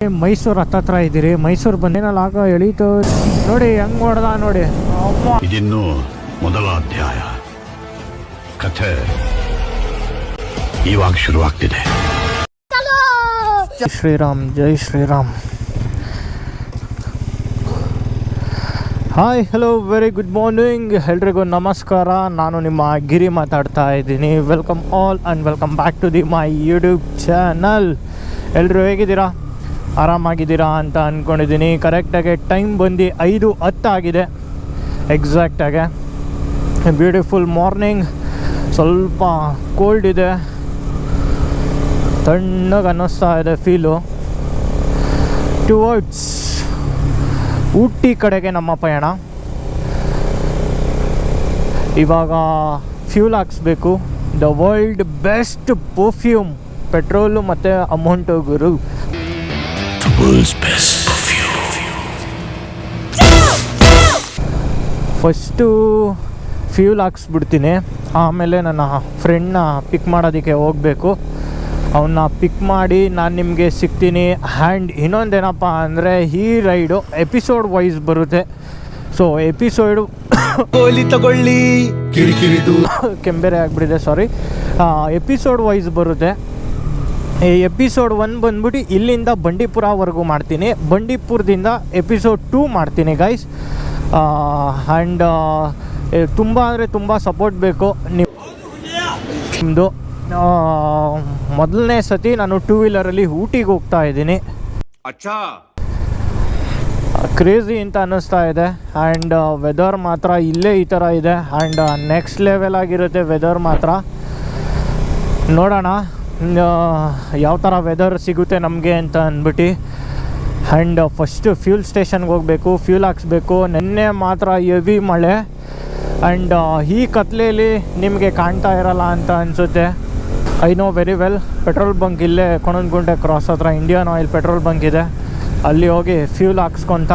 ಮೈಸೂರು ಹತ್ತತ್ರ ಇದ್ದೀರಿ. ಮೈಸೂರು ಬಂದೇನಲ್ಲ ಆಗ ಎಳೀತು ನೋಡಿ, ಹೆಂಗ್ ನೋಡ್ದ ನೋಡಿ. ಇದಿನ್ನು ಮೊದಲ ಅಧ್ಯಾಯ. ಕಥೆ ಇವಾಗ ಶುರುವಾಗ್ತಿದೆ. ಜೈ ಶ್ರೀರಾಮ್, ಜೈ Shriram. Hi, hello, very good morning ಎಲ್ರಿಗೂ ನಮಸ್ಕಾರ. ನಾನು ನಿಮ್ಮ ಗಿರಿ ಮಾತಾಡ್ತಾ ಇದ್ದೀನಿ. Welcome all and welcome back to my YouTube channel. ಎಲ್ಲರೂ ಹೇಗಿದ್ದೀರಾ? ಆರಾಮಾಗಿದ್ದೀರಾ ಅಂತ ಅಂದ್ಕೊಂಡಿದ್ದೀನಿ. ಕರೆಕ್ಟಾಗಿ ಟೈಮ್ ಬಂದು 5:10 ಆಗಿದೆ ಎಕ್ಸಾಕ್ಟಾಗೆ. Beautiful morning. ಸ್ವಲ್ಪ ಕೋಲ್ಡ್ ಇದೆ, ತಣ್ಣಗೆ ಅನ್ನಿಸ್ತಾ ಇದೆ ಫೀಲು. ಟುವರ್ಡ್ಸ್ ಊಟಿ ಕಡೆಗೆ ನಮ್ಮ ಪಯಣ. ಇವಾಗ ಫ್ಯೂಲ್ ಹಾಕ್ಸ್ಬೇಕು. The world best perfume, petrol ಮತ್ತು ಅಮೌಂಟು ಗುರು. ಫಸ್ಟು ಫ್ಯೂಲ್ ಹಾಕ್ಸ್ಬಿಡ್ತೀನಿ, ಆಮೇಲೆ ನನ್ನ ಫ್ರೆಂಡ್ನ ಪಿಕ್ ಮಾಡೋದಕ್ಕೆ ಹೋಗಬೇಕು. ಅವನ್ನ ಪಿಕ್ ಮಾಡಿ ನಾನು ನಿಮಗೆ ಸಿಗ್ತೀನಿ. ಆ್ಯಂಡ್ ಇನ್ನೊಂದೇನಪ್ಪ ಅಂದರೆ, ಈ ರೈಡು ಎಪಿಸೋಡ್ ವೈಸ್ ಬರುತ್ತೆ. ಸೊ ಎಪಿಸೋಡು ತಗೊಳ್ಳಿ, ಕಿರಿಕಿರಿದು ಕೆಂಬೇರೆ ಆಗಿಬಿಟ್ಟಿದೆ, ಸಾರಿ. ಎಪಿಸೋಡ್ ವೈಸ್ ಬರುತ್ತೆ. ಎಪಿಸೋಡ್ 1 ಬಂದ್ಬಿಟ್ಟು ಇಲ್ಲಿಂದ ಬಂಡೀಪುರವರೆಗೂ ಮಾಡ್ತೀನಿ. ಬಂಡೀಪುರದಿಂದ ಎಪಿಸೋಡ್ 2 ಮಾಡ್ತೀನಿ ಗೈಸ್. ಆ್ಯಂಡ್ ತುಂಬ ಅಂದರೆ ತುಂಬ ಸಪೋರ್ಟ್ ಬೇಕು ನಿಮ್ಮದು. ಮೊದಲನೇ ಸತಿ ನಾನು 2 ವೀಲರಲ್ಲಿ ಊಟಿಗೆ ಹೋಗ್ತಾ ಇದ್ದೀನಿ. ಕ್ರೇಜಿ ಅಂತ ಅನ್ನಿಸ್ತಾ ಇದೆ. ಆ್ಯಂಡ್ ವೆದರ್ ಮಾತ್ರ ಇಲ್ಲೇ ಈ ಥರ ಇದೆ. ಆ್ಯಂಡ್ ನೆಕ್ಸ್ಟ್ ಲೆವೆಲ್ ಆಗಿರುತ್ತೆ ವೆದರ್ ಮಾತ್ರ. ನೋಡೋಣ ಯಾವ ಥರ ವೆದರ್ ಸಿಗುತ್ತೆ ನಮಗೆ ಅಂತ ಅಂದ್ಬಿಟ್ಟು. ಆ್ಯಂಡ್ ಫಸ್ಟು ಫ್ಯೂಲ್ ಸ್ಟೇಷನ್ಗೆ ಹೋಗಬೇಕು, ಫ್ಯೂಲ್ ಹಾಕ್ಸ್ಬೇಕು. ನೆನ್ನೆ ಮಾತ್ರ ಹೆವಿ ಮಳೆ. ಆ್ಯಂಡ್ ಈ ಕತ್ಲೆಯಲ್ಲಿ ನಿಮಗೆ ಕಾಣ್ತಾ ಇರಲ್ಲ ಅಂತ ಅನಿಸುತ್ತೆ. I know very well. Petrol bunk ಇಲ್ಲೇ ಕೊಣಂದಗುಂಟೆ ಕ್ರಾಸ್ ಹತ್ರ ಇಂಡಿಯನ್ ಆಯಿಲ್ ಪೆಟ್ರೋಲ್ ಬಂಕ್ ಇದೆ. ಅಲ್ಲಿ ಹೋಗಿ ಫ್ಯೂಲ್ ಹಾಕ್ಸ್ಕೊತ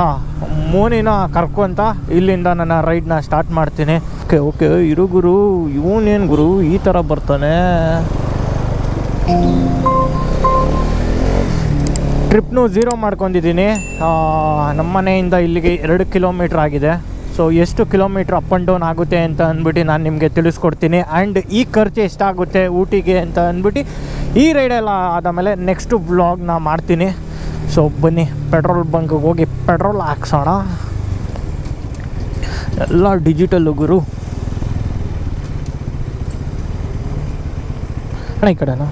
ಮೂನಿನ ಕರ್ಕೊತ ಇಲ್ಲಿಂದ ನನ್ನ ರೈಡ್ನ ಸ್ಟಾರ್ಟ್ ಮಾಡ್ತೀನಿ. ಓಕೆ ಓಕೆ, ಇರು ಗುರು, ಇವನೇನು ಗುರು ಈ ಥರ ಬರ್ತಾನೆ. ಟ್ರಿಪ್ನು 0 ಮಾಡ್ಕೊಂಡಿದ್ದೀನಿ. ನಮ್ಮ ಮನೆಯಿಂದ ಇಲ್ಲಿಗೆ 2 ಕಿಲೋಮೀಟ್ರ್ ಆಗಿದೆ. ಸೊ ಎಷ್ಟು ಕಿಲೋಮೀಟ್ರ್ ಅಪ್ ಆ್ಯಂಡ್ ಡೌನ್ ಆಗುತ್ತೆ ಅಂತ ಅಂದ್ಬಿಟ್ಟು ನಾನು ನಿಮಗೆ ತಿಳಿಸ್ಕೊಡ್ತೀನಿ. ಆ್ಯಂಡ್ ಈ ಖರ್ಚು ಎಷ್ಟಾಗುತ್ತೆ ಊಟಿಗೆ ಅಂತ ಅಂದ್ಬಿಟ್ಟು ಈ ರೈಡೆಲ್ಲ ಆದಮೇಲೆ ನೆಕ್ಸ್ಟು ವ್ಲಾಗ್ನ ಮಾಡ್ತೀನಿ. ಸೊ ಬನ್ನಿ ಪೆಟ್ರೋಲ್ ಬಂಕ್ಗೆ ಹೋಗಿ ಪೆಟ್ರೋಲ್ ಹಾಕ್ಸೋಣ. ಎಲ್ಲ ಡಿಜಿಟಲ್ಲು ಗುರು. ಅಣ್ಣ ಈ ಕಡೆನಾ?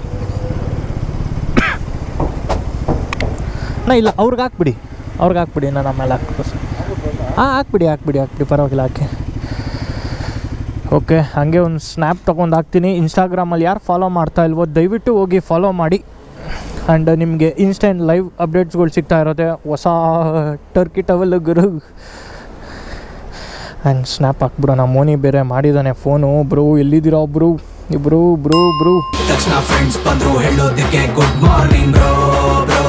ಇಲ್ಲ, ಅವ್ರಿಗೆ ಹಾಕ್ಬಿಡಿ, ನಾನು ಆಮೇಲೆ ಹಾಕ್ಬೇಕು. ಹಾಕ್ಬಿಡಿ ಪರವಾಗಿಲ್ಲ, ಹಾಕಿ. ಓಕೆ, ಹಾಗೆ ಒಂದು ಸ್ನ್ಯಾಪ್ ತೊಗೊಂಡು ಹಾಕ್ತೀನಿ. ಇನ್ಸ್ಟಾಗ್ರಾಮಲ್ಲಿ ಯಾರು ಫಾಲೋ ಮಾಡ್ತಾ ಇಲ್ವೋ ದಯವಿಟ್ಟು ಹೋಗಿ ಫಾಲೋ ಮಾಡಿ. ಆ್ಯಂಡ್ ನಿಮಗೆ ಇನ್ಸ್ಟೆಂಟ್ ಲೈವ್ ಅಪ್ಡೇಟ್ಸ್ಗಳು ಸಿಗ್ತಾ ಇರುತ್ತೆ. ಹೊಸ ಟರ್ಕಿ ಟವೆಲ್ ಗುರು. ಆ್ಯಂಡ್ ಸ್ನ್ಯಾಪ್ ಹಾಕ್ಬಿಡೋಣ. ಮೋನಿ ಬೇರೆ ಮಾಡಿದ್ದಾನೆ ಫೋನು. ಬ್ರೋ ಎಲ್ಲಿದ್ದೀರಾ ಬ್ರೋ? ಬ್ರೋ ತಕ್ಷಣ ಫ್ರೆಂಡ್ಸ್ ಬಂದ್ರು ಹೇಳೋದಕ್ಕೆ good morning bro bro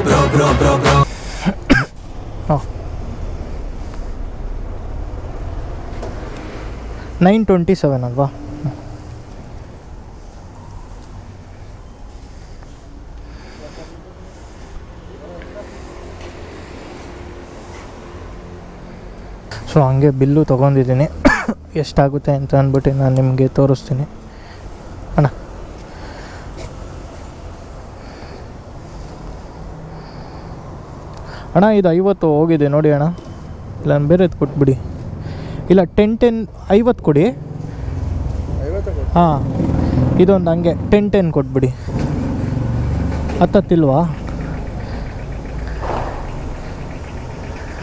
bro bro bro bro. 9:27 ಅಲ್ವಾ? ಸೊ ಹಂಗೆ ಬಿಲ್ಲು ತೊಗೊಂಡಿದ್ದೀನಿ. ಎಷ್ಟಾಗುತ್ತೆ ಅಂತ ಅಂದ್ಬಿಟ್ಟು ನಾನು ನಿಮಗೆ ತೋರಿಸ್ತೀನಿ. ಅಣ್ಣ ಇದು 50 ಹೋಗಿದೆ ನೋಡಿ ಅಣ್ಣ. ಇಲ್ಲ ಬೇರೆದು ಕೊಟ್ಬಿಡಿ. ಇಲ್ಲ 10 50 ಕೊಡಿ. ಹಾಂ, ಇದೊಂದು ಹಂಗೆ 10 ಕೊಟ್ಬಿಡಿ. ಹತ್ತಿಲ್ವಾ?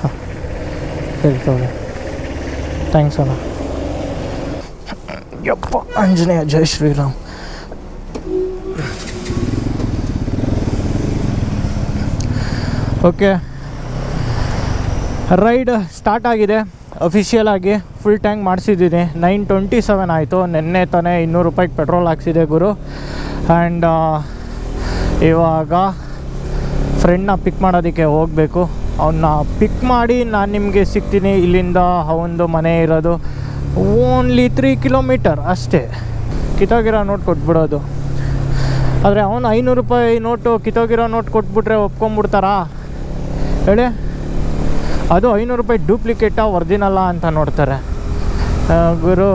ಹಾಂ ಸರಿ ತಗೊಳ್ಳಿ. ಥ್ಯಾಂಕ್ಸ್ ಅಣ್ಣ. ಯಪ್ಪ ಆಂಜನೇಯ, ಜೈ ಶ್ರೀರಾಮ್. ಓಕೆ, ರೈಡ್ ಸ್ಟಾರ್ಟ್ ಆಗಿದೆ. ಅಫಿಷಿಯಲ್ ಆಗಿ ಫುಲ್ ಟ್ಯಾಂಕ್ ಮಾಡಿಸಿದ್ದೀನಿ. 9:27 ಆಯಿತು. ನೆನ್ನೆ ತಾನೇ 200 ರೂಪಾಯಿಗೆ ಪೆಟ್ರೋಲ್ ಹಾಕ್ಸಿದೆ ಗುರು. ಆ್ಯಂಡ್ ಇವಾಗ ಫ್ರೆಂಡ್ನ ಪಿಕ್ ಮಾಡೋದಕ್ಕೆ ಹೋಗಬೇಕು. ಅವನ್ನ ಪಿಕ್ ಮಾಡಿ ನಾನು ನಿಮಗೆ ಸಿಗ್ತೀನಿ. ಇಲ್ಲಿಂದ ಅವನದು ಮನೆ ಇರೋದು ಓನ್ಲಿ 3 ಕಿಲೋಮೀಟರ್ ಅಷ್ಟೇ. ಕಿತ್ತೋಗಿರೋ ನೋಟ್ ಕೊಟ್ಬಿಡೋದು. ಆದರೆ ಅವನು 500 ರೂಪಾಯಿ ನೋಟು ಕಿತ್ತೋಗಿರೋ ನೋಟ್ ಕೊಟ್ಬಿಟ್ರೆ ಒಪ್ಕೊಂಬಿಡ್ತಾರಾ ಹೇಳಿ? ಅದು 500 ರೂಪಾಯಿ ಡೂಪ್ಲಿಕೇಟಾ ಒರಿಜಿನಲ್ಲ ಅಂತ ನೋಡ್ತಾರೆ ಗುರು.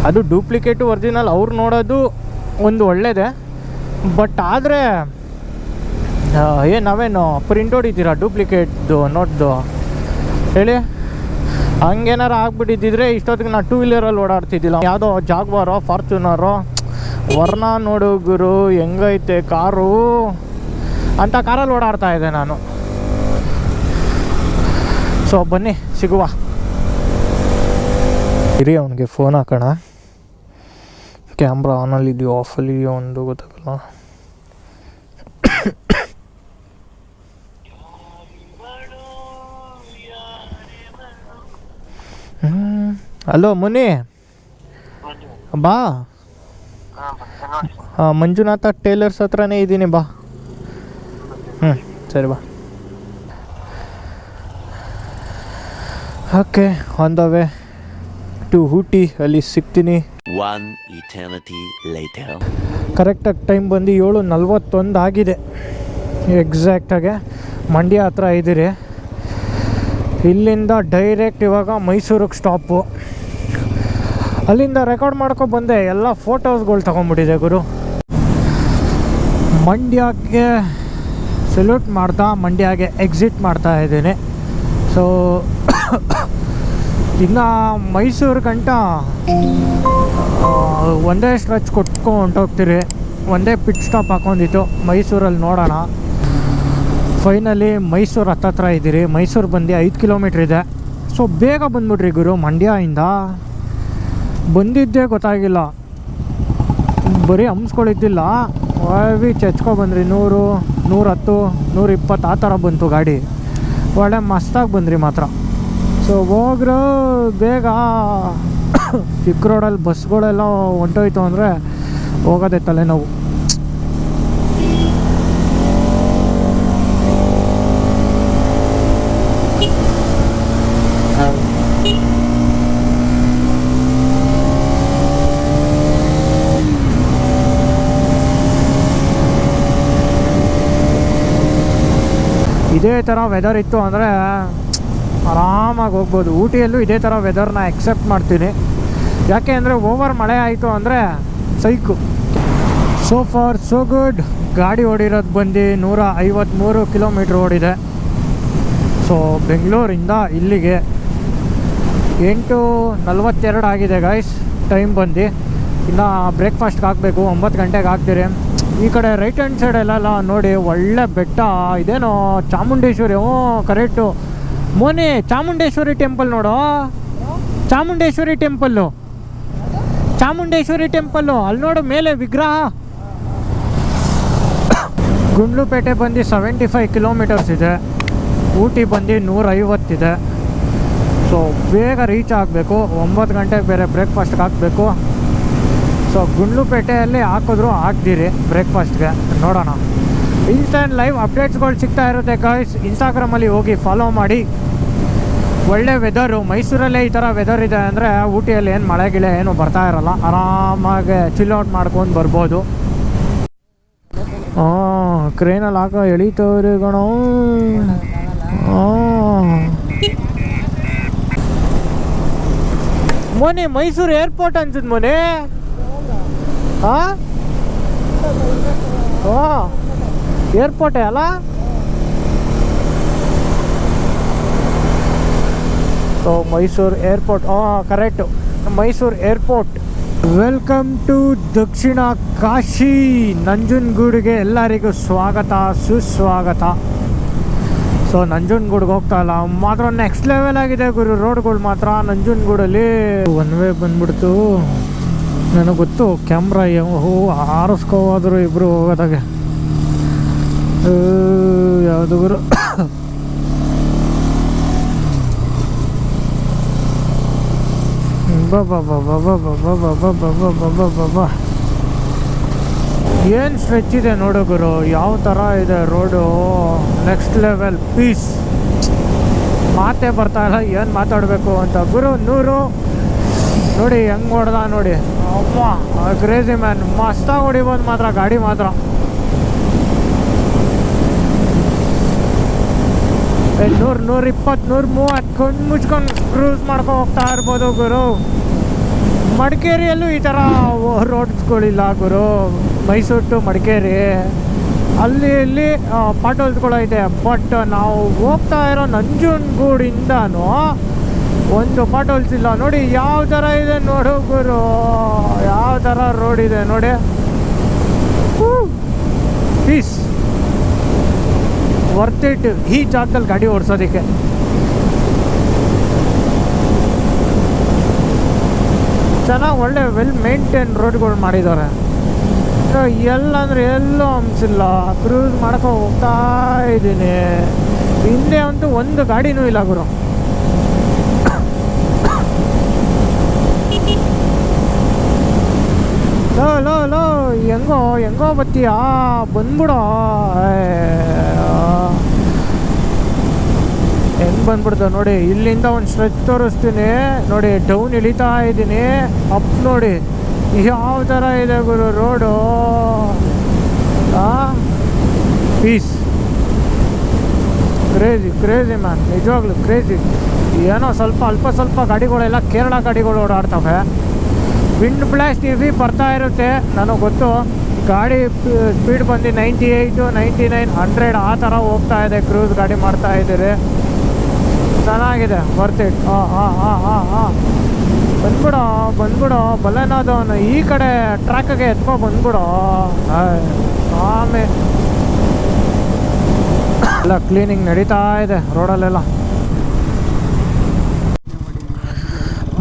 ಅದು ಡೂಪ್ಲಿಕೇಟು ಒರಿಜಿನಲ್ ಅವ್ರು ನೋಡೋದು ಒಂದು ಒಳ್ಳೆಯದೇ. ಬಟ್ ಆದರೆ ನಾವೇನು ಪ್ರಿಂಟ್ ಹೊಡಿತೀರಾ ಡೂಪ್ಲಿಕೇಟ್ದು ನೋಟ್ದು ಹೇಳಿ? ಹಂಗೇನಾರ ಆಗ್ಬಿಟ್ಟಿದ್ದಿದ್ರೆ ಇಷ್ಟೊತ್ತಿಗೆ ನಾನು 2 ವೀಲರಲ್ಲಿ ಓಡಾಡ್ತಿದ್ದಿಲ್ಲ. ಯಾವುದೋ ಜಾಗ್ವಾರೋ ಫಾರ್ಚುನರೋ ವರ್ಣ ನೋಡು ಗುರು ಹೆಂಗೈತೆ ಕಾರು ಅಂತ ಕಾರಲ್ಲಿ ಓಡಾಡ್ತಾ ಇದ್ದೆ ನಾನು. ಸೊ ಬನ್ನಿ ಸಿಗುವ. ಇರಿ ಅವನಿಗೆ ಫೋನ್ ಹಾಕೋಣ. ಕ್ಯಾಮ್ರಾ ಆನಲ್ಲಿದೆಯೋ ಆಫಲ್ಲಿದೆಯೋ ಒಂದು ಗೊತ್ತಾಗಲ್ಲ. ಹಲೋ ಮುನಿ ಬಾ. ಮಂಜುನಾಥ ಟೇಲರ್ಸ್ ಹತ್ರನೇ ಇದ್ದೀನಿ ಬಾ. ಸರಿ ಬಾ. Okay on the way to Ooty. ಅಲ್ಲಿ ಸಿಗ್ತೀನಿ. ಕರೆಕ್ಟಾಗಿ ಟೈಮ್ ಬಂದು 7:41 ಆಗಿದೆ ಎಕ್ಸಾಕ್ಟಾಗೆ. ಮಂಡ್ಯ ಹತ್ರ ಇದ್ದೀರಿ. ಇಲ್ಲಿಂದ ಡೈರೆಕ್ಟ್ ಇವಾಗ ಮೈಸೂರಿಗೆ ಸ್ಟಾಪು. ಅಲ್ಲಿಂದ ರೆಕಾರ್ಡ್ ಮಾಡ್ಕೊಬಂದೆ. ಎಲ್ಲ ಫೋಟೋಸ್ಗಳು ತೊಗೊಂಡ್ಬಿಟ್ಟಿದೆ ಗುರು. ಮಂಡ್ಯಕ್ಕೆ ಸಲ್ಯೂಟ್ ಮಾಡ್ತಾ ಮಂಡ್ಯಗೆ ಎಕ್ಸಿಟ್ ಮಾಡ್ತಾ ಇದ್ದೀನಿ. ಸೊ ಇನ್ನು ಮೈಸೂರು ಗಂಟ ಒಂದೇ ಸ್ಟ್ರೆಚ್ ಕೊಟ್ಕೊಂಡು ಹೊಂಟೋಗ್ತೀರಿ. ಒಂದೇ ಪಿಟ್ ಸ್ಟಾಪ್ ಹಾಕೊಂಡಿತ್ತು ಮೈಸೂರಲ್ಲಿ ನೋಡೋಣ. ಫೈನಲಿ ಮೈಸೂರು ಹತ್ತತ್ರ ಇದ್ದೀರಿ. ಮೈಸೂರು ಬಂದು 5 ಕಿಲೋಮೀಟ್ರ್ ಇದೆ. ಸೊ ಬೇಗ ಬಂದ್ಬಿಟ್ರಿ ಗುರು. ಮಂಡ್ಯದಿಂದ ಬಂದಿದ್ದೇ ಗೊತ್ತಾಗಿಲ್ಲ. ಬರೀ ಹಂಸ್ಗಳಿದ್ದಿಲ್ಲ. ವಿ ಚಚ್ಕೊಬಂದ್ರಿ 100, 110, 120 ಆ ಥರ ಬಂತು ಗಾಡಿ. ಒಳ್ಳೆ ಮಸ್ತಾಗಿ ಬಂದ್ರಿ ಮಾತ್ರ. ಸೊ ಹೋಗ್ರು ಬೇಗ. ಚಿಕ್ಕ ರೋಡಲ್ಲಿ ಬಸ್ಗಳೆಲ್ಲ ಹೊಂಟೋಯ್ತು ಅಂದರೆ ಹೋಗೋದೆ ತಲೆನೋವು. ಇದೇ ಥರ ವೆದರ್ ಇತ್ತು ಅಂದರೆ ಆರಾಮಾಗಿ ಹೋಗ್ಬೋದು. ಊಟಿಯಲ್ಲೂ ಇದೇ ಥರ ವೆದರ್ನ ಎಕ್ಸೆಪ್ಟ್ ಮಾಡ್ತೀನಿ. ಯಾಕೆ ಅಂದರೆ ಓವರ್ ಮಳೆ ಆಯಿತು ಅಂದರೆ psycho. So for so good. ಗಾಡಿ ಓಡಿರೋದು ಬಂದು 153 ಕಿಲೋಮೀಟ್ರ್ ಓಡಿದೆ. ಸೊ ಬೆಂಗಳೂರಿಂದ ಇಲ್ಲಿಗೆ 8:42 ಆಗಿದೆ ಗೈಸ್. ಟೈಮ್ ಬಂದು ಇನ್ನು ಬ್ರೇಕ್ಫಾಸ್ಟ್ಗೆ ಹಾಕಬೇಕು. 9 ಗಂಟೆಗೆ ಹಾಕ್ತೀರಿ. ಈ ಕಡೆ ರೈಟ್ ಹ್ಯಾಂಡ್ ಸೈಡೆಲ್ಲ ನೋಡಿ ಒಳ್ಳೆ ಬೆಟ್ಟ. ಇದೇನೋ ಚಾಮುಂಡೇಶ್ವರಿ. ಕರೆಕ್ಟು ಮೋನಿ. ಚಾಮುಂಡೇಶ್ವರಿ ಟೆಂಪಲ್ ನೋಡು. ಚಾಮುಂಡೇಶ್ವರಿ ಟೆಂಪಲ್ಲು. ಅಲ್ಲಿ ನೋಡು ಮೇಲೆ ವಿಗ್ರಹ. ಗುಂಡ್ಲುಪೇಟೆ ಬಂದು 75 ಕಿಲೋಮೀಟರ್ಸ್ ಇದೆ. ಊಟಿ ಬಂದು 150 ಇದೆ. ಸೊ ಬೇಗ ರೀಚ್ ಆಗಬೇಕು. 9 ಗಂಟೆಗೆ ಬೇರೆ ಬ್ರೇಕ್ಫಾಸ್ಟ್ಗೆ ಹಾಕಬೇಕು. ಸೊ ಗುಂಡ್ಲುಪೇಟೆಯಲ್ಲಿ ಹಾಕಿದ್ರು ಹಾಕ್ದಿರಿ ಬ್ರೇಕ್ಫಾಸ್ಟ್ಗೆ. ನೋಡೋಣ. ಇನ್ಸ್ಟೆಂಟ್ ಲೈವ್ ಅಪ್ಡೇಟ್ಸ್ಗಳು ಸಿಗ್ತಾ ಇರುತ್ತೆ ಗಾಯ್ಸ್. ಇನ್ಸ್ಟಾಗ್ರಾಮಲ್ಲಿ ಹೋಗಿ ಫಾಲೋ ಮಾಡಿ. ಒಳ್ಳೆ ವೆದರು. ಮೈಸೂರಲ್ಲೇ ಈ ಥರ ವೆದರ್ ಇದೆ ಅಂದರೆ ಊಟಿಯಲ್ಲಿ ಏನು ಮಳೆ ಗಿಳೆ ಏನು ಬರ್ತಾ ಇರಲ್ಲ. ಆರಾಮಾಗಿ ಚಿಲ್ ಔಟ್ ಮಾಡ್ಕೊಂಡು ಬರ್ಬೋದು. ಕ್ರೇನಲ್ಲಿ ಹಾಕೋ ಎಳಿತವ್ರಿ ಗಣ. ಮೊನ್ನೆ ಮೈಸೂರು ಏರ್ಪೋರ್ಟ್ ಅನ್ಸುತ್ತೆ ಮೊನ್ನೆ. ಏರ್ಪೋರ್ಟೇ ಅಲ್ಲ. So Mysuru airport. Correct Mysuru airport. Welcome to Dakshina Kashi. ನಂಜನಗೂಡಿಗೆ ಎಲ್ಲರಿಗೂ ಸ್ವಾಗತ ಸುಸ್ವಾಗತ. ಸೊ ನಂಜನಗೂಡಿಗೆ ಹೋಗ್ತಾ ಇಲ್ಲ ಮಾತ್ರ ನೆಕ್ಸ್ಟ್ ಲೆವೆಲ್ ಆಗಿದೆ ಗುರು. ರೋಡ್ಗಳು ಮಾತ್ರ ನಂಜನಗೂಡಲ್ಲಿ ಒನ್ ವೇ ಬಂದ್ಬಿಡ್ತು. ನನಗೆ ಗೊತ್ತು ಕ್ಯಾಮ್ರಾ ಆರಿಸ್ಕೋವಾದ್ರು ಇಬ್ಬರು ಹೋಗೋದಾಗೆ. ಯಾವುದು ಗುರು. ಏನು ಸ್ಟ್ರೆಚ್ ಇದೆ ನೋಡು ಗುರು. ಯಾವ ಥರ ಇದೆ ರೋಡು. Next level piece. ಮಾತೇ ಬರ್ತಾ ಇಲ್ಲ ಏನು ಮಾತಾಡಬೇಕು ಅಂತ ಗುರು. 100 ನೋಡಿ ಹೆಂಗೆ ಹೊಡೆದ ನೋಡಿ. ಅಮ್ಮ ಕ್ರೇಜಿ ಮ್ಯಾನ್, ಮಸ್ತಾಗಿ ಹೊಡಿಬೋದು ಮಾತ್ರ ಗಾಡಿ ಮಾತ್ರ. 100, 120, 130 ಕಣ್ಣು ಮುಚ್ಕೊಂಡು ಕ್ರೂಸ್ ಮಾಡ್ಕೊಂಡು ಹೋಗ್ತಾ ಇರ್ಬೋದು ಗುರು. ಮಡಿಕೇರಿಯಲ್ಲೂ ಈ ಥರ ರೋಡ್ಸ್ಗಳಿಲ್ಲ ಗುರು. ಮೈಸೂರು ಟು ಮಡಿಕೇರಿ ಅಲ್ಲಿ ಇಲ್ಲಿ ಪಾಟೋಲ್ಸ್ಗಳು ಐತೆ. ಬಟ್ ನಾವು ಹೋಗ್ತಾ ಇರೋ ನಂಜನಗೂಡಿಂದನೂ ಒಂದು ಪಾಟೋಲ್ಸ್ ಇಲ್ಲ ನೋಡಿ. ಯಾವ ಥರ ಇದೆ ನೋಡು ಗುರು, ಯಾವ ಥರ ರೋಡ್ ಇದೆ ನೋಡಿ. ಪೀಸ್ ವರ್ತ್ ಇಟ್ ಈ ಜಾಗದಲ್ಲಿ ಗಾಡಿ ಓಡಿಸೋದಕ್ಕೆ. ಚೆನ್ನಾಗಿ ಒಳ್ಳೆ ವೆಲ್ ಮೇಂಟೈನ್ ರೋಡ್ಗಳು ಮಾಡಿದ್ದಾರೆ. ಎಲ್ಲಂದ್ರೆ ಎಲ್ಲೂ ಹಂಸಿಲ್ಲ, ಕ್ರೂಸ್ ಮಾಡ್ಕೊಂಡು ಹೋಗ್ತಾ ಇದ್ದೀನಿ. ಹಿಂದೆ ಅಂತೂ ಒಂದು ಗಾಡಿನೂ ಇಲ್ಲ ಗುರು. ಲೋ ಲೋ ಲೋ ಹೆಂಗೋ ಹೆಂಗೋ ಬತ್ತೀಯಾ, ಬಂದ್ಬಿಡೋ. ಹೆಂಗೆ ಬಂದ್ಬಿಡ್ತಾವೆ ನೋಡಿ. ಇಲ್ಲಿಂದ ಒಂದು ಸ್ಟ್ರೆಚ್ ತೋರಿಸ್ತೀನಿ ನೋಡಿ. ಡೌನ್ ಇಳಿತಾ ಇದ್ದೀನಿ, ಅಪ್ ನೋಡಿ ಯಾವ ಥರ ಇದೆ ಗುರು road. Piece crazy crazy man, ನಿಜವಾಗ್ಲೂ ಕ್ರೇಜಿ. ಏನೋ ಅಲ್ಪ ಸ್ವಲ್ಪ ಗಾಡಿಗಳೆಲ್ಲ ಕೇರಳ ಗಾಡಿಗಳು ಓಡಾಡ್ತವೆ. ವಿಂಡ್ ಬ್ಲಾಸ್ಟ್ ಇವಿ ಬರ್ತಾ ಇರುತ್ತೆ, ನನಗೆ ಗೊತ್ತು. ಗಾಡಿ ಸ್ಪೀಡ್ ಬಂದು 98, 99, 100 ಆ ಥರ ಹೋಗ್ತಾ ಇದೆ. ಕ್ರೂಸ್ ಗಾಡಿ ಮಾಡ್ತಾ ಇದ್ದೀರಿ, ಚೆನ್ನಾಗಿದೆ, ವರ್ತ್ ಇಟ್. ಬಂದ್ಬಿಡೋ ಬಲೆನಾದವನು ಈ ಕಡೆ ಟ್ರ್ಯಾಕ್ಗೆ ಎತ್ಕೊ ಬಂದ್ಬಿಡೋ. ಆಮೇಲೆ ಎಲ್ಲ ಕ್ಲೀನಿಂಗ್ ನಡೀತಾ ಇದೆ ರೋಡಲ್ಲೆಲ್ಲ.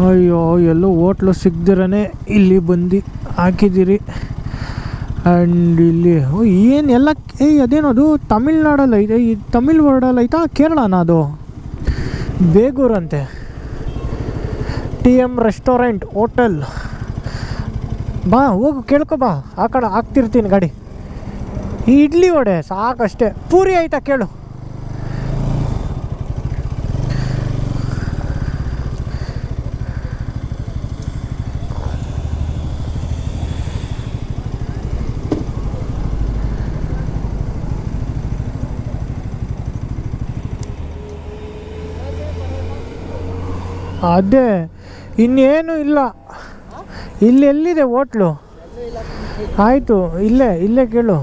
ಅಯ್ಯೋ, ಎಲ್ಲೋ ಹೋಟ್ಲು ಸಿಗ್ದಿರೇ ಇಲ್ಲಿ ಬಂದು ಹಾಕಿದ್ದೀರಿ. ಆ್ಯಂಡ್ ಇಲ್ಲಿ ಏನು ಎಲ್ಲ ಅದೇನದು ತಮಿಳ್ನಾಡಲ್ಲಿ ಐತೆ. ಈ ತಮಿಳ್ ವರ್ಡಲ್ಲಿ ಐತಾ ಕೇರಳನ ಅದು? ಬೇಗೂರಂತೆ. TM restaurant hotel. ಬಾ ಹೋಗು ಕೇಳ್ಕೊ ಬಾ, ಆ ಕಡೆ ಹಾಕ್ತಿರ್ತೀನಿ ಗಾಡಿ. ಈ ಇಡ್ಲಿ ವಡೆ ಸಾಕಷ್ಟೇ. ಪೂರಿ ಆಯ್ತಾ ಕೇಳು. ಅದೇ ಇನ್ನೇನು ಇಲ್ಲ. ಇಲ್ಲಿ ಎಲ್ಲಿದೆ ಹೋಟ್ಲು? ಆಯಿತು, ಇಲ್ಲೇ ಕೇಳು.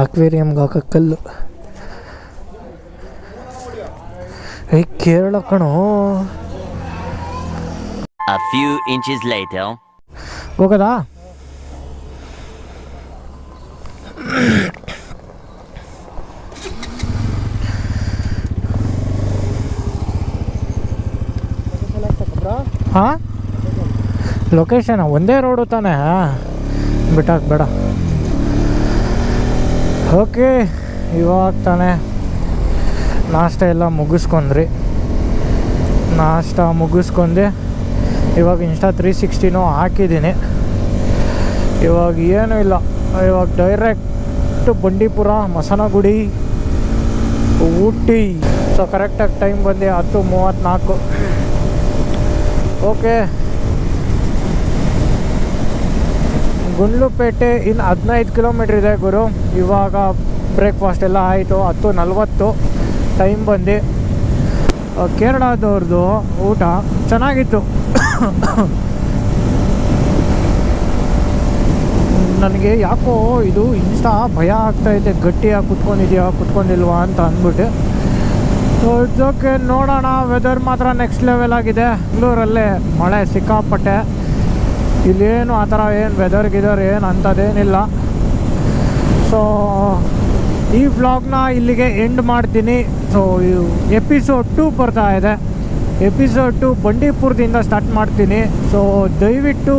ಅಕ್ವೇರಿಯಮ್ಗೆ ಹಾಕೋ ಕಲ್ಲು. ಕೇರಳ ಕಣೋ. A few inches later. ಹೋಗೋದಾ? ಹಾಂ, ಲೊಕೇಶನ್ ಒಂದೇ ರೋಡು ತಾನೇ, ಬಿಟ್ಟಾಕ್ ಬೇಡ. ಓಕೆ, ಇವಾಗ ತಾನೇ ನಾಷ್ಟ ಎಲ್ಲ ಮುಗಿಸ್ಕೊಂಡ್ರಿ. ನಾಷ್ಟ ಮುಗಿಸ್ಕೊಂಡೆ ಇವಾಗ ಇನ್ಸ್ಟಾ 360 ಹಾಕಿದ್ದೀನಿ. ಇವಾಗ ಏನೂ ಇಲ್ಲ, ಇವಾಗ ಡೈರೆಕ್ಟ್ ಬಂಡೀಪುರ, ಮಸನಗುಡಿ, ಊಟಿ. ಸೊ ಕರೆಕ್ಟಾಗಿ ಟೈಮ್ ಬಂದು 10:34. ಓಕೆ, ಗುಂಡ್ಲುಪೇಟೆ ಇನ್ನು 15 ಕಿಲೋಮೀಟ್ರ್ ಇದೆ ಗುರು. ಇವಾಗ ಬ್ರೇಕ್ಫಾಸ್ಟ್ ಎಲ್ಲ ಆಯಿತು. 10:40 ಟೈಮ್ ಬಂದು. ಕೇರಳದವ್ರದ್ದು ಊಟ ಚೆನ್ನಾಗಿತ್ತು. ನನಗೆ ಯಾಕೋ ಇದು ಇನ್ಸ್ಟಾ ಭಯ ಆಗ್ತಾಯಿದೆ, ಗಟ್ಟಿಯಾಗಿ ಕುತ್ಕೊಂಡಿಲ್ವಾ ಅಂತ ಅಂದ್ಬಿಟ್ಟು. ಓಕೆ, ನೋಡೋಣ. ವೆದರ್ ಮಾತ್ರ ನೆಕ್ಸ್ಟ್ ಲೆವೆಲ್ ಆಗಿದೆ. ಬೆಂಗಳೂರಲ್ಲೇ ಮಳೆ ಸಿಕ್ಕಾಪಟ್ಟೆ. ಇಲ್ಲೇನು ಆ ಥರ ಏನು ವೆದರ್ ಏನು ಅಂಥದ್ದೇನಿಲ್ಲ. ಸೊ ಈ ವ್ಲಾಗ್ನ ಇಲ್ಲಿಗೆ ಎಂಡ್ ಮಾಡ್ತೀನಿ. ಸೊ ಎಪಿಸೋಡ್ 2 ಬರ್ತಾ ಇದೆ. ಎಪಿಸೋಡ್ 2 ಬಂಡೀಪುರದಿಂದ ಸ್ಟಾರ್ಟ್ ಮಾಡ್ತೀನಿ. ಸೊ ದಯವಿಟ್ಟು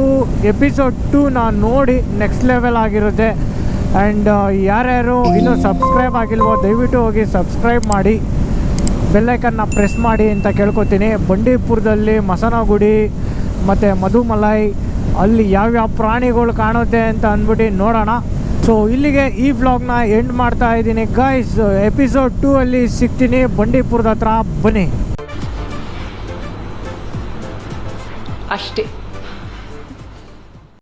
ಎಪಿಸೋಡ್ 2ನ ನೋಡಿ, ನೆಕ್ಸ್ಟ್ ಲೆವೆಲ್ ಆಗಿರುತ್ತೆ. ಆ್ಯಂಡ್ ಯಾರ್ಯಾರು ಇನ್ನೂ ಸಬ್ಸ್ಕ್ರೈಬ್ ಆಗಿಲ್ವೋ ದಯವಿಟ್ಟು ಹೋಗಿ ಸಬ್ಸ್ಕ್ರೈಬ್ ಮಾಡಿ, ಬೆಲ್ಲೈಕನ್ನ ಪ್ರೆಸ್ ಮಾಡಿ ಅಂತ ಕೇಳ್ಕೊತೀನಿ. ಬಂಡೀಪುರದಲ್ಲಿ ಮಸನಗುಡಿ ಮತ್ತು ಮಧುಮಲೈ, ಅಲ್ಲಿ ಯಾವ್ಯಾವ ಪ್ರಾಣಿಗಳು ಕಾಣುತ್ತೆ ಅಂತ ಅಂದ್ಬಿಟ್ಟು ನೋಡೋಣ. ಸೊ ಇಲ್ಲಿಗೆ ಈ ವ್ಲಾಗ್ನ ಎಂಡ್ ಮಾಡ್ತಾ ಇದ್ದೀನಿ ಗೈಸ್. ಎಪಿಸೋಡ್ 2 ಅಲ್ಲಿ ಸಿಗ್ತೀನಿ ಬಂಡೀಪುರದ ಹತ್ರ, ಬನ್ನಿ. ಅಷ್ಟೇ.